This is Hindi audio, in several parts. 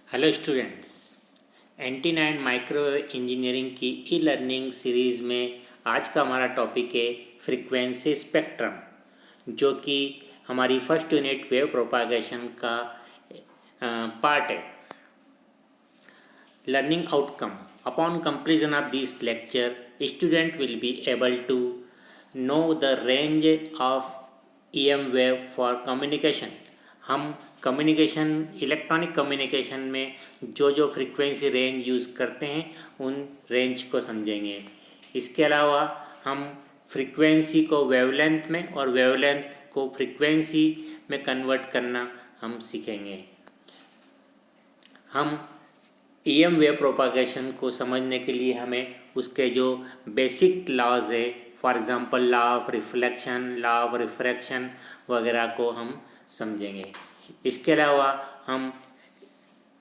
Hello students, antenna and micro engineering की ई लर्निंग सीरीज़ में आज का हमारा टॉपिक है फ्रीक्वेंसी स्पेक्ट्रम, जो कि हमारी फर्स्ट यूनिट वेव प्रोपागेशन का पार्ट है। Learning outcome: upon completion of this lecture student will be able to know the range of EM wave for communication. हम कम्युनिकेशन, इलेक्ट्रॉनिक कम्युनिकेशन में जो फ्रीक्वेंसी रेंज यूज़ करते हैं उन रेंज को समझेंगे। इसके अलावा हम फ्रीक्वेंसी को वेवलेंथ में और वेवलेंथ को फ्रीक्वेंसी में कन्वर्ट करना हम सीखेंगे। हम EM वेव प्रोपागेशन को समझने के लिए हमें उसके जो बेसिक लॉज है, for example law of reflection, law of refraction वगैरह को हम समझेंगे। इसके अलावा हम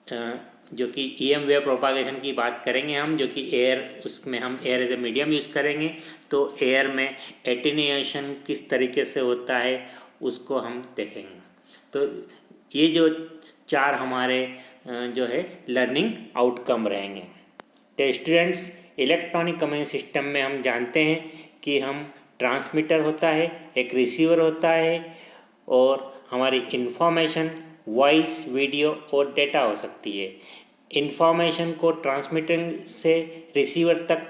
जो कि EM वेव प्रोपागेशन की बात करेंगे, हम जो कि एयर, उसमें हम air as a medium use करेंगे। तो एयर में एटेन्यूएशन किस तरीके से होता है उसको हम देखेंगे। तो ये जो चार हमारे जो है लर्निंग आउटकम रहेंगे। तो स्टूडेंट्स, इलेक्ट्रॉनिक कम्युनिकेशन सिस्टम में हम जानते हैं कि हम ट्रांसमीटर होता है, एक रिसीवर होता है और हमारी इन्फॉर्मेशन वॉइस, वीडियो और डेटा हो सकती है। इन्फॉर्मेशन को ट्रांसमिटिंग से रिसीवर तक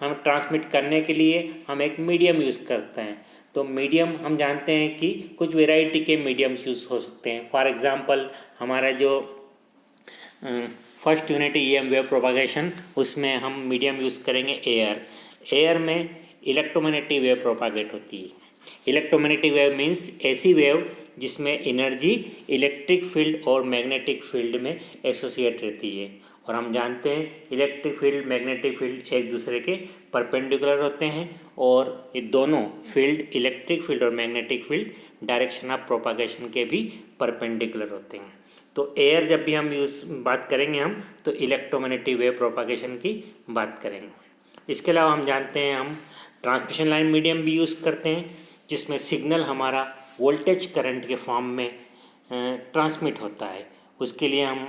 हम ट्रांसमिट करने के लिए हम एक मीडियम यूज़ करते हैं। तो मीडियम हम जानते हैं कि कुछ वैरायटी के मीडियम्स यूज़ हो सकते हैं। फॉर एग्ज़ाम्पल हमारा जो first unit EM wave propagation, उसमें हम मीडियम यूज़ करेंगे एयर। एयर में इलेक्ट्रोमैग्नेटिक वेव प्रोपागेट होती है। इलेक्ट्रोमैग्नेटिक वेव मीन्स ऐसी वेव जिसमें एनर्जी इलेक्ट्रिक फील्ड और मैग्नेटिक फील्ड में एसोसिएट रहती है। और हम जानते हैं इलेक्ट्रिक फील्ड, मैग्नेटिक फील्ड एक दूसरे के परपेंडिकुलर होते हैं और ये दोनों फील्ड, इलेक्ट्रिक फील्ड और magnetic field, direction of propagation के भी परपेंडिकुलर होते हैं। तो एयर जब भी हम बात करेंगे हम तो इलेक्ट्रोमैग्नेटिक वेव प्रोपागेशन की बात करेंगे। इसके अलावा हम जानते हैं हम ट्रांसमिशन लाइन मीडियम भी यूज़ करते हैं, जिसमें सिग्नल हमारा वोल्टेज करंट के फॉर्म में ट्रांसमिट होता है। उसके लिए हम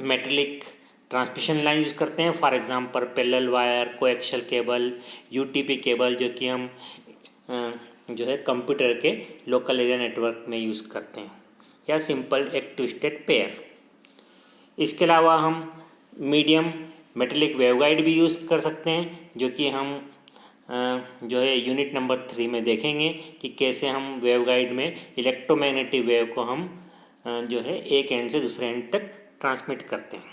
मेटेलिक ट्रांसमिशन लाइन यूज़ करते हैं। For example parallel wire, coaxial cable, UTP cable, जो कि हम जो है कंप्यूटर के लोकल एरिया नेटवर्क में यूज़ करते हैं, या सिंपल एक ट्विस्टेड पेयर। इसके अलावा हम मीडियम मेटेलिक वेवगाइड भी यूज़ कर सकते हैं, जो कि हम जो है यूनिट नंबर 3 में देखेंगे कि कैसे हम वेवगाइड में इलेक्ट्रोमैग्नेटिक वेव को हम जो है एक एंड से दूसरे एंड तक ट्रांसमिट करते हैं।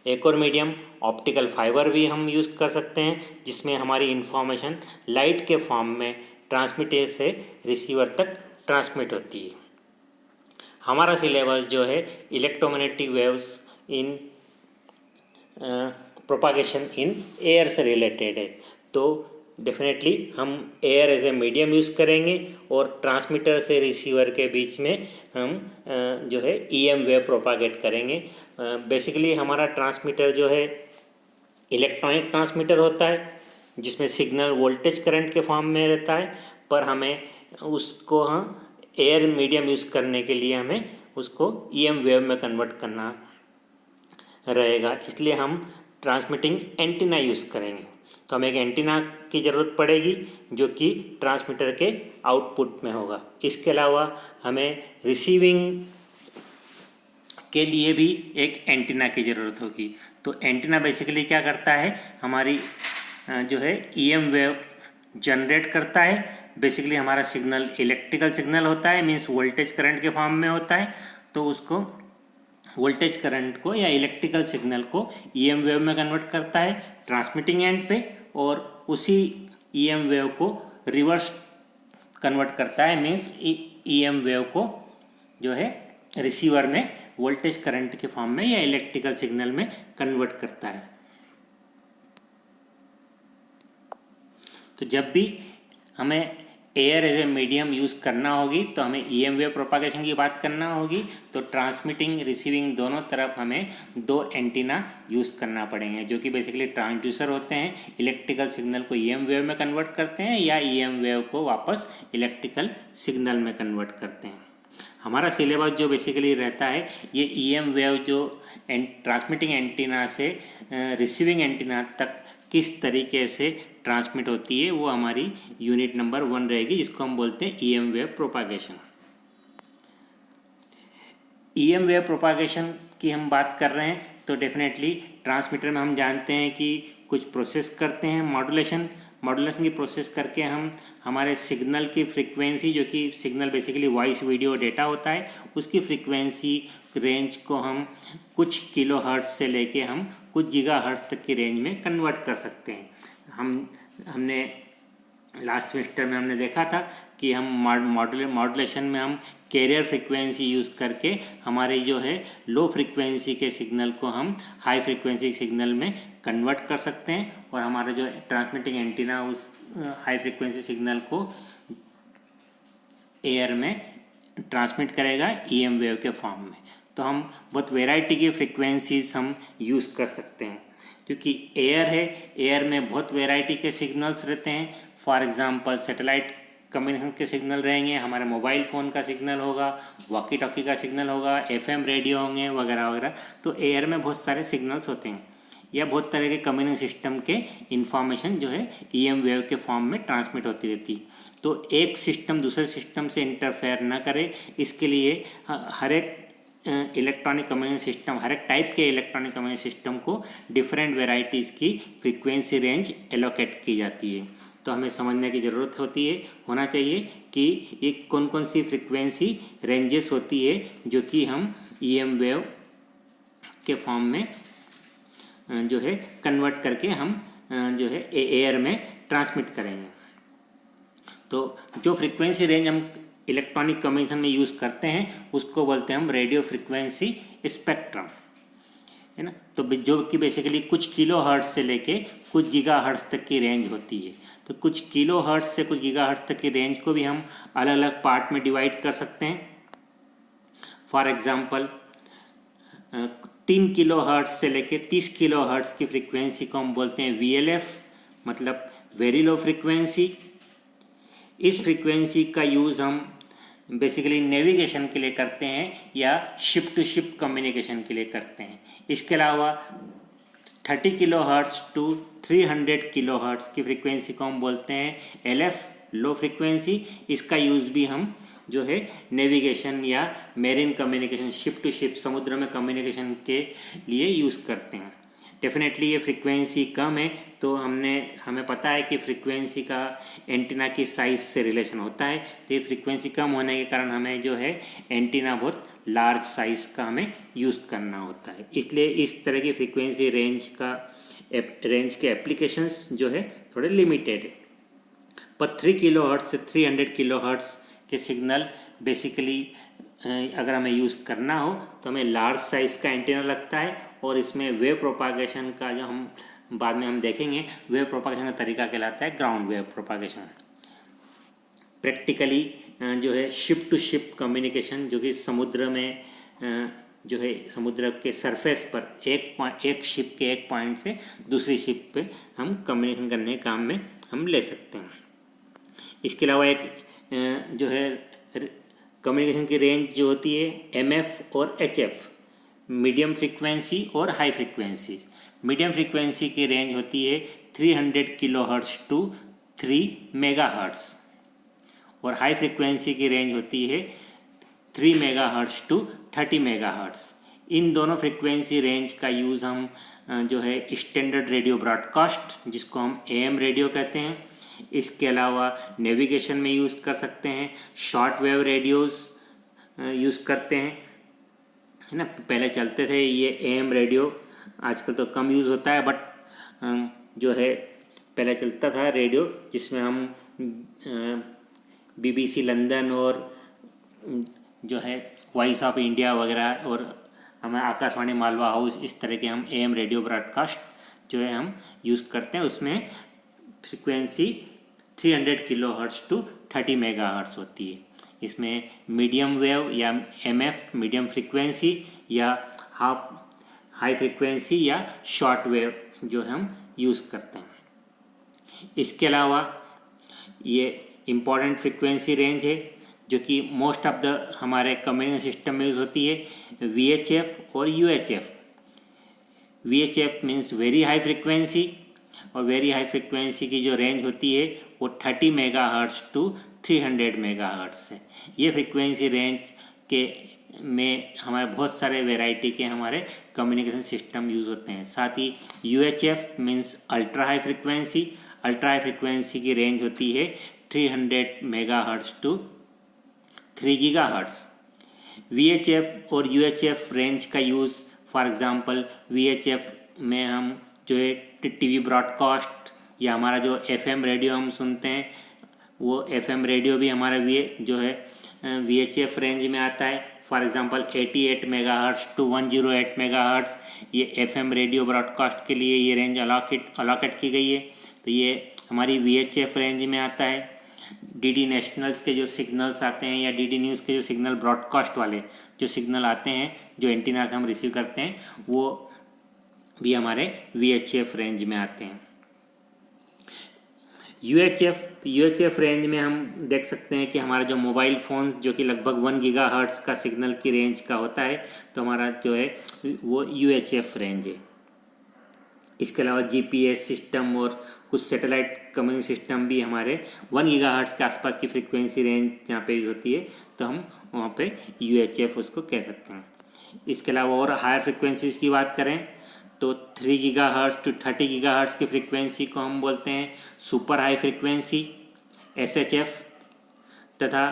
एक और मीडियम ऑप्टिकल फाइबर भी हम यूज़ कर सकते हैं, जिसमें हमारी इंफॉर्मेशन लाइट के फॉर्म में ट्रांसमिटर से रिसीवर तक ट्रांसमिट होती है। हमारा सिलेबस जो है electromagnetic waves in propagation in air से रिलेटेड है। तो डेफिनेटली हम air as a medium use करेंगे और ट्रांसमीटर से रिसीवर के बीच में हम जो है EM वेव प्रोपागेट करेंगे। बेसिकली हमारा ट्रांसमीटर जो है इलेक्ट्रॉनिक ट्रांसमीटर होता है, जिसमें सिग्नल वोल्टेज करंट के फॉर्म में रहता है, पर हमें उसको हम एयर मीडियम यूज़ करने के लिए हमें उसको EM वेव में कन्वर्ट करना रहेगा। इसलिए हम ट्रांसमिटिंग एंटीना यूज़ करेंगे। तो हमें एक एंटीना की ज़रूरत पड़ेगी जो कि ट्रांसमीटर के आउटपुट में होगा। इसके अलावा हमें रिसीविंग के लिए भी एक एंटीना की ज़रूरत होगी। तो एंटीना बेसिकली क्या करता है, हमारी जो है EM वेव जनरेट करता है। बेसिकली हमारा सिग्नल इलेक्ट्रिकल सिग्नल होता है, मीन्स वोल्टेज करंट के फॉर्म में होता है। तो उसको वोल्टेज करंट को या इलेक्ट्रिकल सिग्नल को EM वेव में कन्वर्ट करता है ट्रांसमिटिंग एंड पे, और उसी EM वेव को रिवर्स कन्वर्ट करता है, मीन्स EM वेव को जो है रिसीवर में वोल्टेज करंट के फॉर्म में या इलेक्ट्रिकल सिग्नल में कन्वर्ट करता है। तो जब भी हमें air as a medium use करना होगी तो हमें EM वेव प्रोपागेशन की बात करना होगी। तो ट्रांसमिटिंग, रिसीविंग दोनों तरफ हमें 2 एंटीना यूज़ करना पड़ेंगे, जो कि बेसिकली ट्रांसड्यूसर होते हैं। इलेक्ट्रिकल सिग्नल को EM वेव में कन्वर्ट करते हैं या EM वेव को वापस इलेक्ट्रिकल सिग्नल में कन्वर्ट करते हैं। हमारा सिलेबस जो बेसिकली रहता है ये EM वेव जो ट्रांसमिटिंग एंटीना से रिसीविंग एंटीना तक किस तरीके से ट्रांसमिट होती है वो हमारी यूनिट नंबर 1 रहेगी, जिसको हम बोलते हैं EM wave propagation. EM wave propagation की हम बात कर रहे हैं तो डेफिनेटली ट्रांसमीटर में हम जानते हैं कि कुछ प्रोसेस करते हैं, मॉड्यूलेशन की प्रोसेस करके हम हमारे सिग्नल की फ्रीक्वेंसी, जो कि signal basically voice video data होता है, उसकी फ्रीक्वेंसी रेंज को हम कुछ किलो हर्ट्ज से लेके हम कुछ गीगा हर्ट्ज तक की रेंज में कन्वर्ट कर सकते हैं। हमने लास्ट सेमेस्टर में हमने देखा था कि हम मॉड्यूलेशन में हम कैरियर फ्रीक्वेंसी यूज़ करके हमारे जो है लो फ्रीक्वेंसी के सिग्नल को हम हाई फ्रीक्वेंसी सिग्नल में कन्वर्ट कर सकते हैं और हमारा जो ट्रांसमिटिंग एंटीना उस हाई फ्रीक्वेंसी सिग्नल को एयर में ट्रांसमिट करेगा EM वेव के फॉर्म में। तो हम बहुत वेराइटी की फ्रीक्वेंसीज हम यूज़ कर सकते हैं, क्योंकि एयर है, एयर में बहुत वेराइटी के सिग्नल्स रहते हैं। फॉर एग्जांपल सैटेलाइट कम्युनिकेशन के सिग्नल रहेंगे, हमारे मोबाइल फ़ोन का सिग्नल होगा, वॉकी टॉकी का सिग्नल होगा, FM रेडियो होंगे वगैरह वगैरह। तो एयर में बहुत सारे सिग्नल्स होते हैं या बहुत तरह के कम्युनिकेशन सिस्टम के इंफॉर्मेशन जो है EM वेव के फॉर्म में ट्रांसमिट होती रहती है। तो एक सिस्टम दूसरे सिस्टम से इंटरफेयर ना करे, इसके लिए हर एक इलेक्ट्रॉनिक कम्युनिकेशन सिस्टम, हर एक टाइप के इलेक्ट्रॉनिक कम्युनिकेशन सिस्टम को डिफरेंट वेराइटीज़ की फ्रीक्वेंसी रेंज एलोकेट की जाती है। तो हमें समझने की ज़रूरत होना चाहिए कि ये कौन कौन सी फ्रीक्वेंसी रेंजेस होती है जो कि हम EM वेव के फॉर्म में जो है कन्वर्ट करके हम जो है एयर में ट्रांसमिट करेंगे। तो जो फ्रीक्वेंसी रेंज हम इलेक्ट्रॉनिक कम्युनिकेशन में यूज़ करते हैं उसको बोलते हैं हम रेडियो फ्रीक्वेंसी स्पेक्ट्रम, है ना। तो जो कि बेसिकली कुछ किलो हर्ट्ज से लेके कुछ गीगा हर्ट्ज तक की रेंज होती है। तो कुछ किलो हर्ट्ज से कुछ गीगा हर्ट्ज तक की रेंज को भी हम अलग अलग पार्ट में डिवाइड कर सकते हैं। फॉर एग्जांपल 3 किलो हर्ट्ज से लेके 30 किलो हर्ट्ज की फ्रीक्वेंसी को हम बोलते हैं VLF, मतलब वेरी लो फ्रीक्वेंसी। इस फ्रीक्वेंसी का यूज़ हम बेसिकली नेविगेशन के लिए करते हैं या शिप टू शिप कम्युनिकेशन के लिए करते हैं। इसके अलावा 30 kilo hertz to 300 kilo hertz की फ्रीक्वेंसी को हम बोलते हैं LF, लो फ्रीक्वेंसी। इसका यूज़ भी हम जो है नेविगेशन या marine communication, ship to ship, समुद्र में कम्युनिकेशन के लिए यूज़ करते हैं। डेफिनेटली ये फ्रीक्वेंसी कम है तो हमें पता है कि फ्रीक्वेंसी का एंटीना की साइज़ से रिलेशन होता है। तो ये फ्रीक्वेंसी कम होने के कारण हमें जो है एंटीना बहुत लार्ज साइज़ का हमें यूज़ करना होता है। इसलिए इस तरह की फ्रीक्वेंसी रेंज के एप्लीकेशंस जो है थोड़े लिमिटेड है। पर 3 किलो हर्ट्ज से 300 किलो हर्ट्ज के सिग्नल बेसिकली अगर हमें यूज़ करना हो तो हमें लार्ज साइज़ का एंटीना लगता है और इसमें वेव प्रोपागेशन का जो हम बाद में हम देखेंगे, वेव प्रोपागेशन का तरीका कहलाता है ग्राउंड वेव प्रोपागेशन। प्रैक्टिकली जो है शिप टू शिप कम्युनिकेशन, जो कि समुद्र में जो है समुद्र के सरफेस पर एक शिप के एक पॉइंट से दूसरी शिप पे हम कम्युनिकेशन करने के काम में हम ले सकते हैं। इसके अलावा एक जो है कम्युनिकेशन की रेंज जो होती है MF और HF, मीडियम फ्रीक्वेंसी और हाई फ्रीक्वेंसी। मीडियम फ्रीक्वेंसी की रेंज होती है 300 kilo hertz to 3 megahertz और हाई फ्रीक्वेंसी की रेंज होती है 3 megahertz to 30 mega hertz. इन दोनों फ्रीक्वेंसी रेंज का यूज़ हम जो है स्टैंडर्ड रेडियो ब्रॉडकास्ट, जिसको हम AM रेडियो कहते हैं, इसके अलावा नेविगेशन में यूज़ कर सकते हैं, शॉर्ट वेव रेडियोज़ यूज़ करते हैं, है ना। पहले चलते थे ये AM रेडियो, आजकल तो कम यूज़ होता है, बट जो है पहले चलता था रेडियो जिसमें हम BBC लंदन और जो है वॉइस ऑफ इंडिया वगैरह और हमें आकाशवाणी मालवा हाउस, इस तरह के हम AM रेडियो ब्रॉडकास्ट जो है हम यूज़ करते हैं। उसमें frequency 300 kilo hertz to 30 mega hertz होती है। इसमें मीडियम वेव या MF मीडियम फ्रीक्वेंसी या हाई फ्रीक्वेंसी या शॉर्ट वेव जो हम यूज़ करते हैं। इसके अलावा ये इम्पॉर्टेंट फ्रीक्वेंसी रेंज है जो कि मोस्ट ऑफ द हमारे कम्युनिकेशन सिस्टम में यूज़ होती है, VHF और UHF। VHF means very high frequency, और वेरी हाई फ्रिक्वेंसी की जो रेंज होती है वो 30 मेगाहर्ट्ज़ टू 300 मेगाहर्ट्ज़ है। ये फ्रिक्वेंसी रेंज के में हमारे बहुत सारे वैरायटी के हमारे कम्युनिकेशन सिस्टम यूज़ होते हैं। साथ ही UHF means ultra high frequency. Ultra high frequency की रेंज होती है 300 मेगाहर्ट्ज़ टू 3 गीगाहर्ट्ज़। VHF और UHF रेंज का यूज़, फॉर एग्ज़ाम्पल VHF में हम जो है टीवी ब्रॉडकास्ट या हमारा जो FM रेडियो हम सुनते हैं, वो FM रेडियो भी हमारा जो है VHF रेंज में आता है। For example 88 megahertz to 108 megahertz, ये FM रेडियो ब्रॉडकास्ट के लिए ये रेंज अलॉकेट की गई है, तो ये हमारी VHF रेंज में आता है। DD नेशनल्स के जो सिग्नल्स आते हैं या DD न्यूज़ के जो सिग्नल ब्रॉडकास्ट वाले जो सिग्नल आते हैं, जो एंटीना से हम रिसीव करते हैं, वो भी हमारे VHF रेंज में आते हैं। UHF रेंज में हम देख सकते हैं कि हमारा जो मोबाइल फ़ोन जो कि लगभग 1 गीगाहर्ट्ज़ का सिग्नल की रेंज का होता है, तो हमारा जो है वो UHF रेंज है। इसके अलावा GPS सिस्टम और कुछ सैटेलाइट कम्युनिकेशन सिस्टम भी हमारे 1 गीगाहर्ट्ज़ के आसपास की फ्रीक्वेंसी रेंज जहाँ पे यूज़ होती है, तो हम वहाँ पे UHF उसको कह सकते हैं। इसके अलावा और हायर फ्रिक्वेंसीज़ की बात करें तो 3 गीगाहर्ट्ज़ टू 30 गीगाहर्ट्ज़ की फ्रीक्वेंसी को हम बोलते हैं सुपर हाई फ्रीक्वेंसी SHF, तथा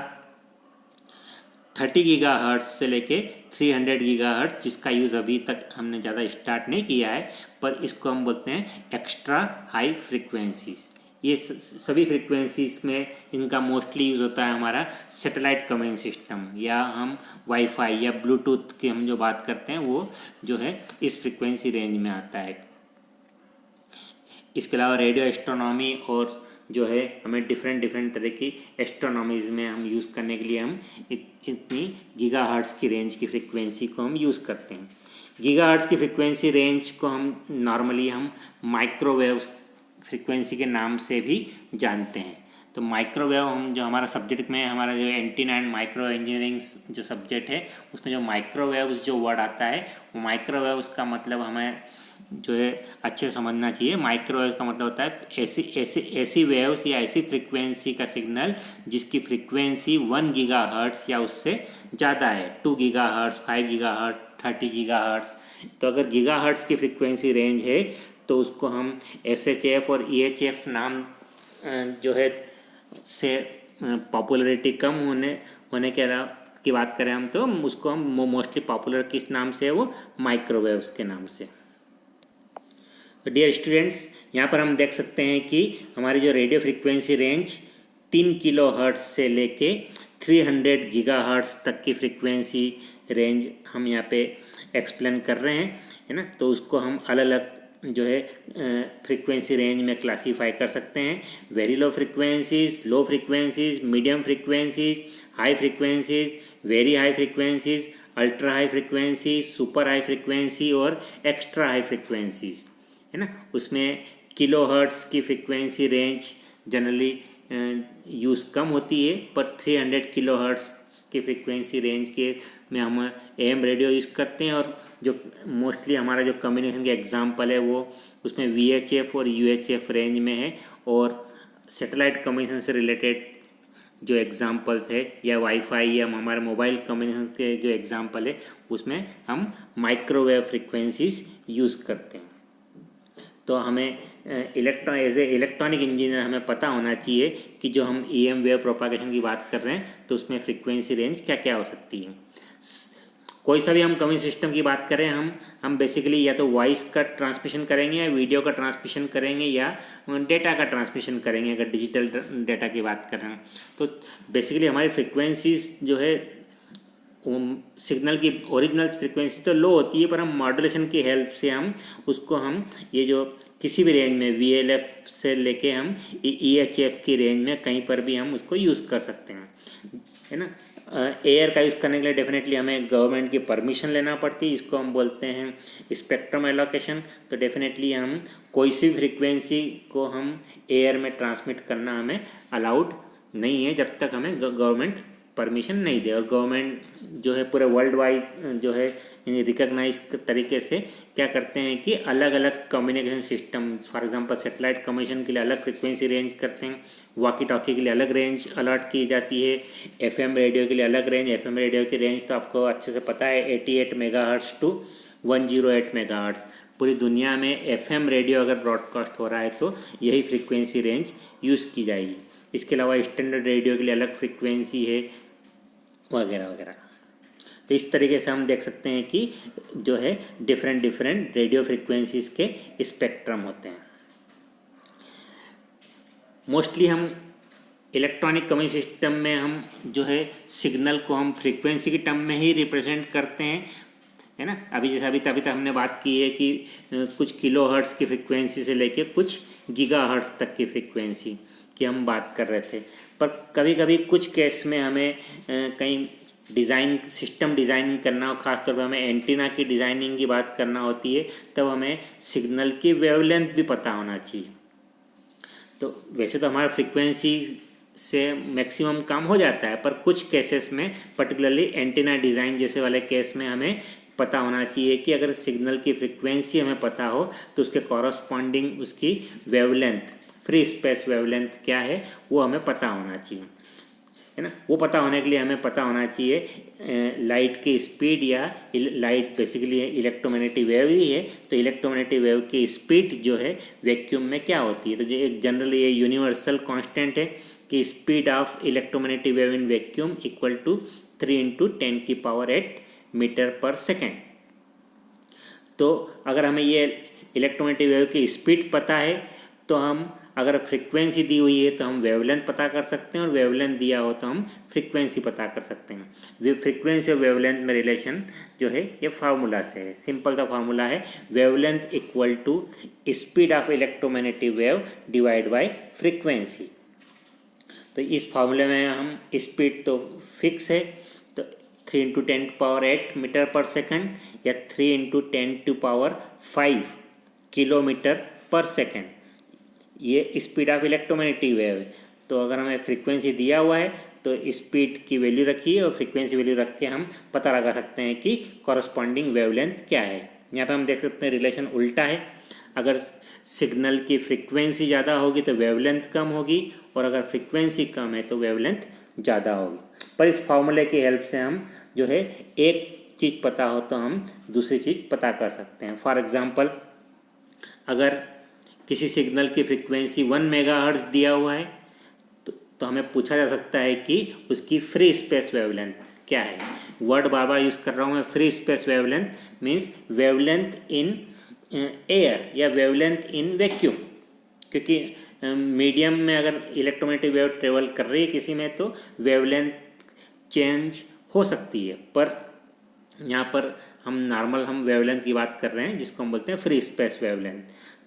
30 गीगाहर्ट्ज़ से लेके 300 गीगाहर्ट्ज़ जिसका यूज़ अभी तक हमने ज़्यादा स्टार्ट नहीं किया है, पर इसको हम बोलते हैं एक्स्ट्रा हाई फ्रीक्वेंसीज़। ये सभी फ्रीक्वेंसीज़ में इनका मोस्टली यूज़ होता है हमारा सैटेलाइट कम्युनिकेशन सिस्टम, या हम वाईफाई या ब्लूटूथ की हम जो बात करते हैं वो जो है इस फ्रीक्वेंसी रेंज में आता है। इसके अलावा रेडियो एस्ट्रोनॉमी और जो है हमें डिफरेंट तरह की एस्ट्रोनॉमीज़ में हम यूज़ करने के लिए हम इतनी गीगाहर्ट्ज़ की रेंज की फ्रीक्वेंसी को हम यूज़ करते हैं। गीगाहर्ट्ज़ की फ्रीक्वेंसी रेंज को हम नॉर्मली हम माइक्रोवेव फ्रीक्वेंसी के नाम से भी जानते हैं। तो माइक्रोवेव हम जो हमारा सब्जेक्ट में हमारा जो एंटीना एंड माइक्रो इंजीनियरिंग जो सब्जेक्ट है उसमें जो माइक्रोवेव्स जो वर्ड आता है, वो माइक्रोवेव्स का मतलब हमें जो है अच्छे से समझना चाहिए। माइक्रोवेव का मतलब होता है ऐसी वेव्स या ऐसी फ्रीक्वेंसी का सिग्नल जिसकी फ्रीक्वेंसी 1 गीगाहर्ट्ज़ या उससे ज़्यादा है, 2 गीगाहर्ट्ज़, 5 गीगाहर्ट्ज़, 30 गीगाहर्ट्ज़। तो अगर गीगाहर्ट्ज़ की फ्रीक्वेंसी रेंज है तो उसको हम SHF और EHF नाम जो है से पॉपुलरिटी कम होने की बात करें हम, तो उसको हम मोस्टली पॉपुलर किस नाम से है, वो माइक्रोवेव्स के नाम से। डियर स्टूडेंट्स, यहाँ पर हम देख सकते हैं कि हमारी जो रेडियो फ्रीक्वेंसी रेंज 3 किलोहर्ट्ज़ से लेके 300 गीगाहर्ट्ज़ तक की फ्रीक्वेंसी रेंज हम यहाँ पे एक्सप्लेन कर रहे हैं, है ना। तो उसको हम अलग अलग जो है फ्रीक्वेंसी रेंज में क्लासीफाई कर सकते हैं। Very low frequencies, low frequencies, medium frequencies, high frequencies, very high frequencies, ultra high frequency, super high frequency और एक्स्ट्रा हाई फ्रीक्वेंसीज, है ना। उसमें किलोहर्ट्ज़ की फ्रीक्वेंसी रेंज जनरली यूज़ कम होती है, पर 300 किलोहर्ट्ज़ की फ्रीक्वेंसी रेंज के में हम AM रेडियो यूज़ करते हैं। और जो मोस्टली हमारा जो कम्युनिकेशन का एग्जांपल है वो उसमें VHF और UHF रेंज में है। और सैटेलाइट कम्युनिकेशन से रिलेटेड जो एग्जांपल्स है या वाईफाई या हमारे मोबाइल कम्युनिकेशन के जो एग्जांपल है उसमें हम माइक्रोवेव फ्रीक्वेंसीज यूज़ करते हैं। तो हमें एज ए इलेक्ट्रॉनिक इंजीनियर हमें पता होना चाहिए कि जो हम EM वेव प्रोपागेशन की बात कर रहे हैं तो उसमें फ्रीक्वेंसी रेंज क्या क्या हो सकती है। कोई सा भी हम कम्युनिकेशन सिस्टम की बात करें, हम बेसिकली या तो वॉइस का ट्रांसमिशन करेंगे या वीडियो का ट्रांसमिशन करेंगे या डेटा का ट्रांसमिशन करेंगे। अगर डिजिटल डेटा की बात कर रहे हैं तो बेसिकली हमारी फ्रीक्वेंसीज जो है सिग्नल की ओरिजिनल फ्रीक्वेंसी तो लो होती है, पर हम मॉड्यूलेशन की हेल्प से हम उसको हम ये जो किसी भी रेंज में VLF से लेके हम EHF की रेंज में कहीं पर भी हम उसको यूज़ कर सकते हैं, है ना। एयर का यूज़ करने के लिए डेफिनेटली हमें गवर्नमेंट की परमिशन लेना पड़ती है, इसको हम बोलते हैं स्पेक्ट्रम एलोकेशन। तो डेफिनेटली हम कोई सी फ्रीक्वेंसी को हम एयर में ट्रांसमिट करना हमें अलाउड नहीं है जब तक हमें गवर्नमेंट परमिशन नहीं दे। और गवर्नमेंट जो है पूरे वर्ल्ड वाइड जो है रिकग्नाइज तरीके से क्या करते हैं कि अलग अलग communication system, for example satellite communication के लिए अलग फ्रीक्वेंसी रेंज करते हैं, वॉकी टॉकी के लिए अलग रेंज अलॉट की जाती है, एफएम रेडियो के लिए अलग रेंज। एफएम रेडियो की रेंज तो आपको अच्छे से पता है 88 मेगाहर्ट्ज़ टू 108 मेगाहर्ट्ज़। पूरी दुनिया में एफएम रेडियो अगर ब्रॉडकास्ट हो रहा है तो यही फ्रीक्वेंसी रेंज यूज़ की जाएगी। इसके अलावा स्टैंडर्ड रेडियो के लिए अलग फ्रीक्वेंसी है वगैरह वगैरह। तो इस तरीके से हम देख सकते हैं कि जो है डिफरेंट रेडियो फ्रीक्वेंसीज के स्पेक्ट्रम होते हैं। मोस्टली हम इलेक्ट्रॉनिक कम्युनिकेशन सिस्टम में हम जो है सिग्नल को हम फ्रीक्वेंसी के टर्म में ही रिप्रेजेंट करते हैं, है ना। अभी तक हमने बात की है कि कुछ किलो हर्ट्ज़ की फ्रीक्वेंसी से लेके कुछ गीगा हर्ट्ज़ तक की फ्रीक्वेंसी की हम बात कर रहे थे। पर कभी कभी कुछ केस में हमें कहीं सिस्टम डिज़ाइनिंग करना हो, खासतौर पर हमें एंटीना की डिज़ाइनिंग की बात करना होती है, तब हमें सिग्नल की वेवलेंथ भी पता होना चाहिए। तो वैसे तो हमारा फ्रीक्वेंसी से मैक्सिमम काम हो जाता है, पर कुछ केसेस में पर्टिकुलरली एंटीना डिज़ाइन जैसे वाले केस में हमें पता होना चाहिए कि अगर सिग्नल की फ्रीक्वेंसी हमें पता हो तो उसके कॉरस्पॉन्डिंग उसकी वेवलेंथ, फ्री स्पेस वेवलेंथ क्या है वो हमें पता होना चाहिए, है ना। वो पता होने के लिए हमें पता होना चाहिए लाइट की स्पीड, या लाइट बेसिकली इलेक्ट्रोमैग्नेटिक वेव ही है, तो इलेक्ट्रोमैग्नेटिक वेव की स्पीड जो है वैक्यूम में क्या होती है। तो जो एक जनरली ये यूनिवर्सल कांस्टेंट है कि speed of electromagnetic wave in vacuum equal to 3 × 10⁸ metre per second. तो अगर हमें ये इलेक्ट्रोमैग्नेटिक वेव की स्पीड पता है तो हम अगर फ्रीक्वेंसी दी हुई है तो हम वेवलेंथ पता कर सकते हैं, और वेवलेंथ दिया हो तो हम फ्रीक्वेंसी पता कर सकते हैं। फ्रीक्वेंसी और वेवलेंथ में रिलेशन जो है ये फार्मूला से है। सिंपल सा फार्मूला है, wavelength equal to speed of electromagnetic wave divide by frequency. तो इस फार्मूले में हम स्पीड तो फिक्स है, तो 3 × 10⁸ मीटर पर सेकेंड या 3 × 10⁵ किलोमीटर पर सेकेंड, ये स्पीड ऑफ इलेक्ट्रोमैग्नेटिक वेव है। तो अगर हमें फ्रीक्वेंसी दिया हुआ है तो स्पीड की वैल्यू रखिए और फ्रीक्वेंसी वैल्यू रख के हम पता लगा सकते हैं कि कॉरस्पॉन्डिंग वेवलेंथ क्या है। यहाँ पे हम देख सकते हैं रिलेशन उल्टा है, अगर सिग्नल की फ्रीक्वेंसी ज़्यादा होगी तो वेवलेंथ कम होगी, और अगर फ्रीक्वेंसी कम है तो वेवलेंथ ज़्यादा होगी। पर इस फार्मूले की हेल्प से हम जो है एक चीज़ पता हो तो हम दूसरी चीज़ पता कर सकते हैं। फॉर एग्ज़ाम्पल, अगर किसी सिग्नल की फ्रीक्वेंसी 1 मेगाहर्ट्ज़ दिया हुआ है तो हमें पूछा जा सकता है कि उसकी फ्री स्पेस वेवलेंथ क्या है। वर्ड बार बार यूज़ कर रहा हूँ मैं, free space wavelength means wavelength in air या वेवलेंथ इन वैक्यूम, क्योंकि मीडियम में अगर इलेक्ट्रोमैग्नेटिक वेव ट्रेवल कर रही है किसी में तो वेवलेंथ चेंज हो सकती है, पर यहाँ पर हम वेवलेंथ की बात कर रहे हैं जिसको हम बोलते हैं फ्री स्पेस वेवलेंथ।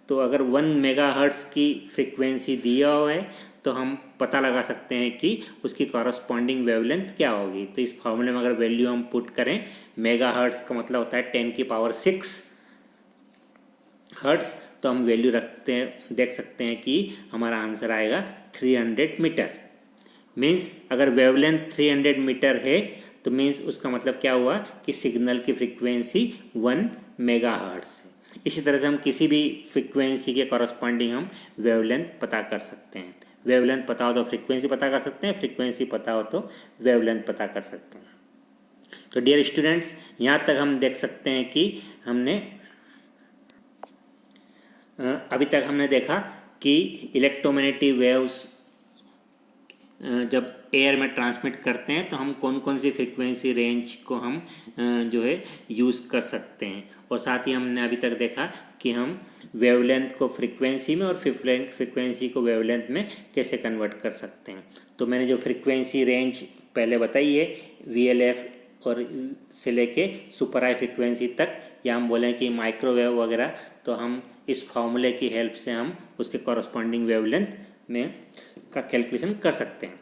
तो अगर 1 मेगाहर्ट्ज़ की फ्रीक्वेंसी दिया हुआ है तो हम पता लगा सकते हैं कि उसकी कॉरस्पॉन्डिंग वेवलेंथ क्या होगी। तो इस फॉर्मूले में अगर वैल्यू हम पुट करें, मेगाहर्ट्ज़ का मतलब होता है 10⁶ हर्ट्ज़, तो हम वैल्यू देख सकते हैं कि हमारा आंसर आएगा 300 मीटर। मीन्स अगर वेवलेंथ 300 मीटर है तो मीन्स उसका मतलब क्या हुआ कि सिग्नल की फ्रीक्वेंसी 1 मेगाहर्ट्ज़ है। इसी तरह से हम किसी भी फ्रीक्वेंसी के कॉरस्पॉन्डिंग हम वेवलेंथ पता कर सकते हैं। वेवलेंथ पता हो तो फ्रीक्वेंसी पता कर सकते हैं, फ्रीक्वेंसी पता हो तो वेवलेंथ पता कर सकते हैं। तो डियर स्टूडेंट्स, यहाँ तक हम देख सकते हैं कि अभी तक हमने देखा कि इलेक्ट्रोमैग्नेटिक वेव्स जब एयर में ट्रांसमिट करते हैं तो हम कौन कौन सी फ्रीक्वेंसी रेंज को हम जो है यूज़ कर सकते हैं, और साथ ही हमने अभी तक देखा कि हम वेवलेंथ को फ्रीक्वेंसी में और फ्रीक्वेंसी को वेवलेंथ में कैसे कन्वर्ट कर सकते हैं। तो मैंने जो फ्रीक्वेंसी रेंज पहले बताई है VLF और से लेके सुपर हाई फ्रीक्वेंसी तक, या हम बोलें कि माइक्रोवेव वगैरह, तो हम इस फार्मूले की हेल्प से हम उसके कॉरस्पॉन्डिंग वेवलेंथ में का कैलकुलेशन कर सकते हैं।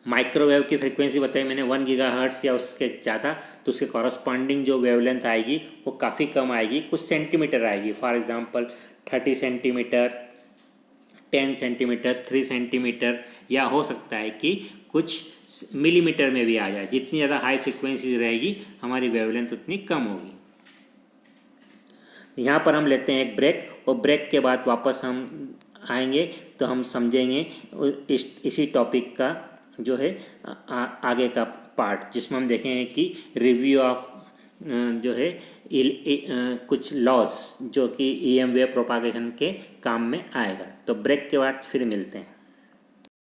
माइक्रोवेव की फ्रीक्वेंसी बताई मैंने 1 गीगाहर्ट्ज़ या उसके ज़्यादा, तो उसके कॉरस्पॉन्डिंग जो वेवलेंथ आएगी वो काफ़ी कम आएगी, कुछ सेंटीमीटर आएगी। For example 30 centimetre, 10 centimetre, 3 centimetre, या हो सकता है कि कुछ मिलीमीटर में भी आ जाए। जितनी ज़्यादा हाई फ्रिक्वेंसी रहेगी हमारी वेवलेंथ उतनी कम होगी। यहाँ पर हम लेते हैं एक ब्रेक, और ब्रेक के बाद वापस हम आएंगे तो हम समझेंगे इसी टॉपिक का जो है आगे का पार्ट, जिसमें हम देखेंगे कि रिव्यू ऑफ जो है कुछ लॉस जो कि EM वेव प्रोपागेशन के काम में आएगा। तो ब्रेक के बाद फिर मिलते हैं।